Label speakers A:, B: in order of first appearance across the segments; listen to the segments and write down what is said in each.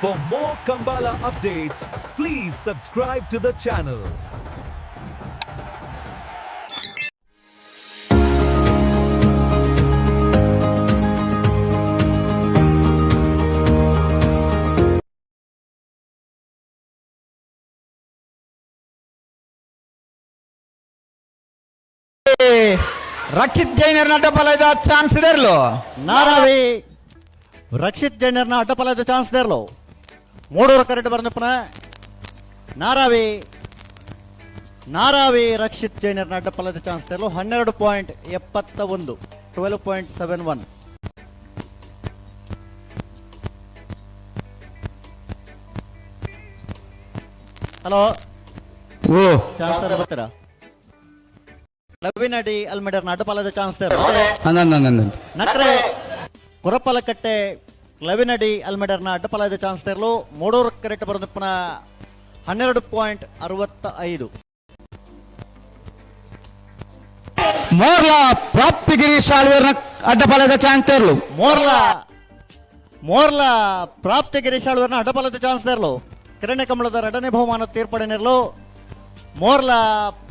A: For more Kambala updates, please subscribe to the channel.
B: Rakshith ಜೈನರ್ನ ಅಡ್ಡಪಲದ chance ಇದೆರ್ಲು
C: ನಾರಾವಿ ರಕ್ಷಿತ್ ಜೈನರ್ನ ಅಡ್ಡಪಲದ ಚಾನ್ಸ್ ದೇರ್ಲು ಮೂಡೂರು ಕರೆಕ್ಟ್ ಬರ್ನಪ್ಪನ ನಾರಾವಿ ರಕ್ಷಿತ್ ಜೈನರ್ನ ಅಡ್ಡಪಲದ ಚಾನ್ಸ್ ದೇರ್ಲು 12.71 12.71. ಹಲೋ
B: ಓ
C: ಚಾನ್ಸ್ ಬರ್ತೀರಾ? ಲವಿನಡಿ ಅಲ್ಮೆಡರ್ನ ಅಡ್ಡಪಲದ ಚಾನ್ಸ್ ನಕ್ರೆ ಕುರಪಲಕಟ್ಟೆ ಲವಿನಡಿ ಅಲ್ಮೆಡರ್ನ ಅಡ್ಡಪಲದ ಚಾನ್ಸ್ ತೆರಲು ಮೂಡೂರು ಕರೆಕ್ಟ್ ಬರೋದಪ್ಪನ 12.65.
B: ಮೋರ್ಲಾ ಪ್ರಾಪ್ತಿಗಿರಿ ಶಾಳ್ವೇರ್ನ ಅಡ್ಡಪಲದ ಚಾನ್ಸ್ ತೆರಲು
C: ಮೋರ್ಲಾ ಪ್ರಾಪ್ತಿಗಿರಿ ಶಾಳ್ವೇರ್ನ ಅಡ್ಡಪಲದ ಚಾನ್ಸ್ ತೆರಲು ಕಿರಣೆ ಕಮಲದ ಎರಡನೇ ಬಹುಮಾನ ತೀರ್ಪಡೆ ನೆರಲು ಮೋರ್ಲಾ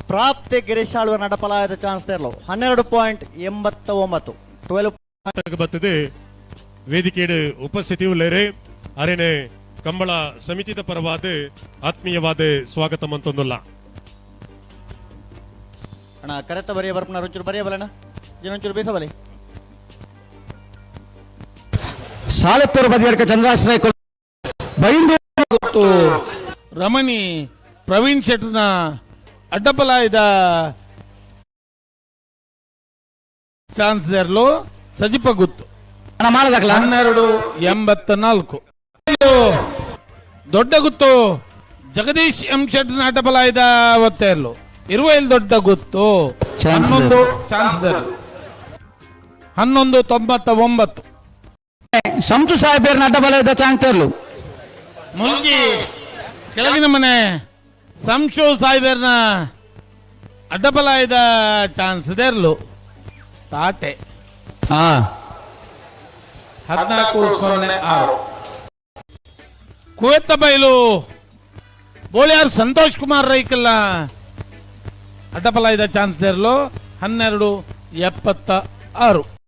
C: ಪ್ರಾಪ್ತಿ ಗಿರೀಶ್ ಆಳ್ವರ್ ನಡಪಲಾಯದ ಚಾನ್ಸ್ ತೆರಲು 12.89 12.
D: ಬರ್ತದೆ ವೇದಿಕೆಯ ಉಪಸ್ಥಿತಿಯುಳ್ಳರೆ ಅರೇನೆ ಕಂಬಳ ಸಮಿತಿದ ಪರವಾದ ಆತ್ಮೀಯವಾದ ಸ್ವಾಗತ ಮಂತೊಂದುಲ್ಲ
C: ಅಣ್ಣ ಕರೆತ ಬರೆಯ ಬರ್ಪನ ರುಚೂರು ಬರೆಯಬಲ್ಲಣ್ಣ ಜೀವನಚೂರು ಬೇಸಬಲಿ
B: ಸಾಲತ್ತೂರು ಬದಿಯರ್ಕ ಚಂದ್ರಾಶ್ರಯ
E: ಗೊತ್ತು ರಮಣಿ ಪ್ರವೀಣ್ ಶೆಟ್ರ್ನ ಅಡ್ಡಪಲಾಯದ ಚಾನ್ಸ್ ದೇರ್ಲು ಸಜಿಪ ಗುತ್ತು 12.84. ದೊಡ್ಡ ಗುತ್ತು ಜಗದೀಶ್ ಎಂ ಶೆಟ್ರ್ನ ಅಡ್ಡಪಲಾಯದ ಒತ್ತೇರ್ಲು 20 ದೊಡ್ಡ ಗುತ್ತು 11 ಚಾನ್ಸ್ ದೇರ್ಲು 11.99.
B: ಸಂಸು ಸಾಹೇಬರ್ನ ಅಡ್ಡಪಲಾಯದ ಚಾನ್ಸ್ ತೆರಲು
E: ಮುಲ್ಗಿ ಕೆಳಗಿನ ಮನೆ ಸಂಶು ಸಾಹೇಬರ್ನ ಅಡ್ಡಪಲಾಯದ ಚಾನ್ಸ್ ದೇರ್ಲು ತಾಟೆ 14.06. ಕುವೆತ್ತ ಬೈಲು ಬೋಳಿಯಾರ್ ಸಂತೋಷ್ ಕುಮಾರ್ ರೈಕಲ್ನ ಅಡ್ಡಪಲಾಯದ ಚಾನ್ಸ್ ದೇರ್ಲು 12.76.